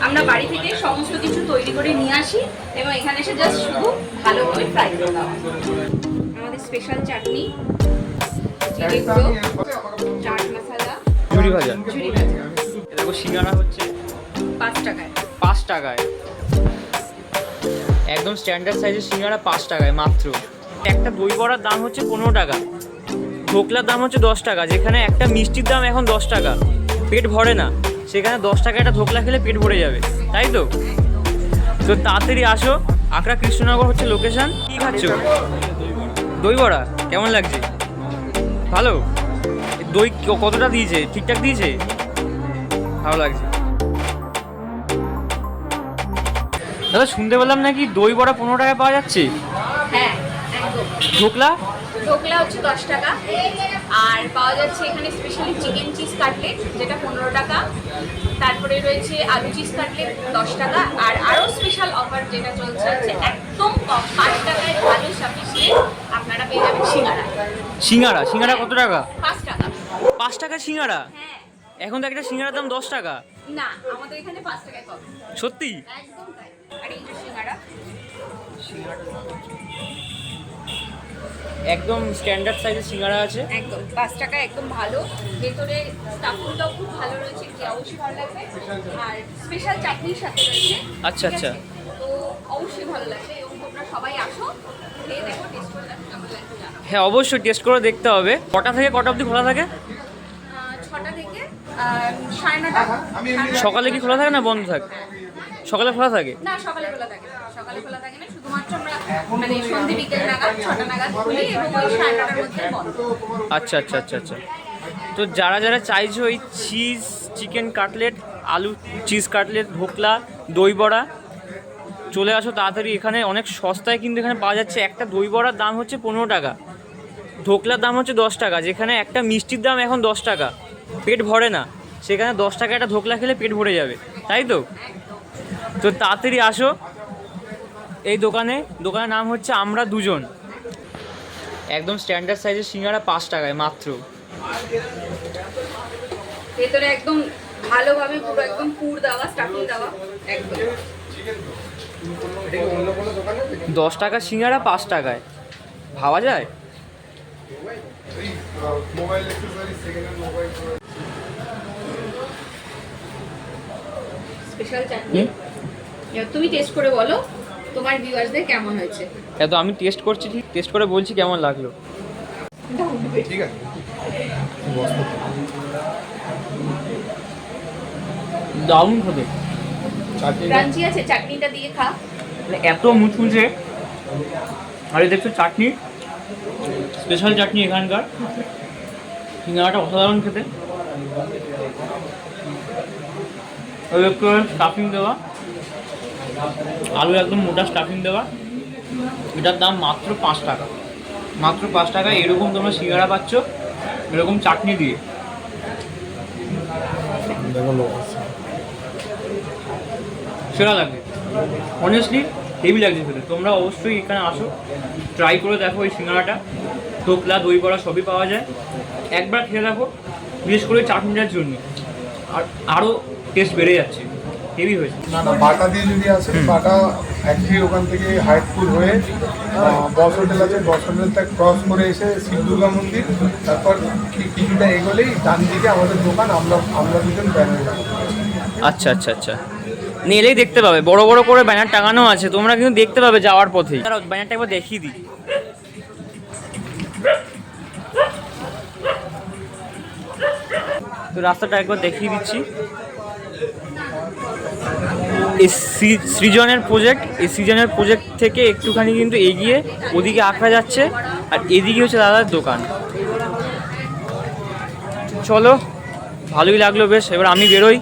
আমরা বাড়ি থেকে সমস্ত কিছু তৈরি করে নিয়ে আসি এবং এখানে এসে জাস্ট শুধু ভালোভাবে ফ্রাই করে দেওয়া। আমাদের স্পেশাল চাটনি, জিরে গুঁড়ো, চাট মশলা, ঝুরি ভাজা। দেখো সিঙ্গারা হচ্ছে 5 টাকায়। 5 টাকায়, একদম স্ট্যান্ডার্ড সাইজের সিঙ্গারা 5 টাকায় মাত্র। একটা দই বড়ার দাম হচ্ছে 15 টাকা, ঢোকলার দাম হচ্ছে 10 টাকা। যেখানে একটা মিষ্টির দাম এখন 10 টাকা, পেট ভরে না, সেখানে 10 টাকা একটা ধোকলা খেলে পেট ভরে যাবে, তাই তো? তো তাড়াতাড়ি আসো, আকরা কৃষ্ণনগর হচ্ছে লোকেশন। কি খাচ্ছ? দই বড়া। কেমন লাগছে? ভালো? দই কতটা দিয়েছে? ঠিকঠাক দিয়েছে? ভালো লাগছে। দাদা শুনতে পেলাম নাকি দই বড়া 15 টাকায় পাওয়া যাচ্ছে? হ্যাঁ একদম। ঢোকলা? ঢোকলা হচ্ছে 10 টাকা, আর পাওয়া যাচ্ছে এখানে স্পেশালি চিকেন চিজ কাটলেট যেটা 15 টাকা, তারপরে রয়েছে আলু চিজ কাটলেট 10 টাকা, আর আরও স্পেশাল অফার যেটা চলছে হচ্ছে একদম কম 5 টাকায় ভালো সাফিসিয়েন্ট আপনারা পেয়ে যাবেন সিঙ্গারা। সিঙ্গারা? সিঙ্গারা কত টাকা? 5 টাকা। 5 টাকা সিঙ্গারা? হ্যাঁ। এখন তো একটা সিঙ্গারার দাম 10 টাকা। না, আমাদের এখানে 5 টাকায় পাবেন। সত্যি? একদম তাই। আর এই যে সিঙ্গারা, একদম স্ট্যান্ডার্ড সাইজের সিঙ্গারা আছে। একদম 5 টাকা, একদম ভালো। ভেতরে স্টাফিংটাও খুব ভালো রয়েছে, কি অবশ্যই ভালো লাগবে। আর স্পেশাল চাটনির সাথে রয়েছে। আচ্ছা, ঠিক আছে? আচ্ছা। তো অবশ্যই ভালো লাগবে এবং তোমরা সবাই আসো, খেয়ে দেখো, টেস্ট করে দেখো কেমন লাগবে জানাও। হ্যাঁ অবশ্যই টেস্ট করে দেখতে হবে। কটা থেকে কটা অবধি খোলা থাকে? 6টা থেকে 9:30। সকালে কি খোলা থাকে না বন্ধ থাকে? সকালে খোলা থাকে? না, সকালে খোলা থাকে না। সকালে খোলা থাকে না, শুধুমাত্র আমরা মানে সন্ধ্যে বিকেল নাগাদ 6টা নাগাদ খুলি এবং ওই 9:30টার মধ্যে বন্ধ। আচ্ছা আচ্ছা আচ্ছা আচ্ছা। তো যারা যারা চাইছো এই চিজ চিকেন কাটলেট, আলু চিজ কাটলেট, ঢোকলা, দই বড়া, চলে আসো তাড়াতাড়ি। এখানে অনেক সস্তায় কিন্তু এখানে পাওয়া যাচ্ছে। একটা দই বড়ার দাম হচ্ছে 15 টাকা, ঢোকলার দাম হচ্ছে 10 টাকা। যেখানে একটা মিষ্টির দাম এখন 10 টাকা, পেট ভরে না, সেখানে 10 টাকা একটা ঢোকলা খেলে পেট ভরে যাবে, তাই তো? তো তাড়াতাড়ি আসো এই দোকানের নাম হচ্ছে আমরা দুজন। একদম স্ট্যান্ডার্ড সাইজের সিঙ্গারা 5 টাকায় মাত্র। ভেতরে একদম ভালোভাবে পুরো একদম পুর দেওয়া, স্টাফিং দেওয়া একদম। 10 টাকা সিঙ্গারা 5 টাকায়, ভাবা যায়? স্পেশাল চাটনি, এবার তুমি টেস্ট করে বলো তোমার ভিউয়ার্সদের কেমন হয়েছে। এত আমি টেস্ট করছি, ঠিক টেস্ট করে বলছি কেমন লাগলো। ঠিক আছে। দারুণ খেতে, ক্রাঞ্চি আছে, চাটনিটা দিয়ে খা। মানে এত মুচমুচে। আর এই দেখছো চাটনি, স্পেশাল চাটনি এখানকার। সিঙ্গারাটা অসাধারণ খেতে। একটু স্টাফিং দেওয়া, আলু একদম মোটা স্টাফিং দেওয়া। এটার দাম মাত্র 5 টাকা, মাত্র 5 টাকায় এরকম তোমরা সিঙ্গারা পাচ্ছ, এরকম চাটনি দিয়ে। সেরা লাগে, অনেস্টলি হেভি লাগছে খেতে। তোমরা অবশ্যই এখানে আসো, ট্রাই করে দেখো এই সিঙ্গারাটা। ঢোকলা, দই বড়া সবই পাওয়া যায়, একবার খেয়ে দেখো, বিশেষ করে চাটনিটার জন্য আর আরও টেস্ট বেড়ে যাচ্ছে, হেভি হয়েছে। না না, বাটা দিয়ে যদি আসে, বাটা অ্যাকচুয়ালি ওখান থেকে হাইটফুল হয়ে বস হোটেল আছে, বস হোটেলটা ক্রস করে এসে শিব দুর্গা মন্দির, তারপর কিছুটা এগোলেই ডান দিকে আমাদের দোকান, আমরা দুজন ব্যানার। আচ্ছা আচ্ছা আচ্ছা, নেলেই দেখতে পাবে, বড় বড় করে ব্যানার টাঙানো আছে, তোমরা কিন্তু দেখতে পাবে যাওয়ার পথেই। তারা ব্যানারটা একবার দেখিয়ে দিই। তো রাস্তাটা একবার দেখিয়ে দিচ্ছি। এই সৃজনের প্রজেক্ট থেকে একটুখানি কিন্তু এগিয়ে ওদিকে আঁকা যাচ্ছে, আর এদিকে হচ্ছে দাদার দোকান। চলো, ভালোই লাগলো বেশ। এবার আমি বেরোই।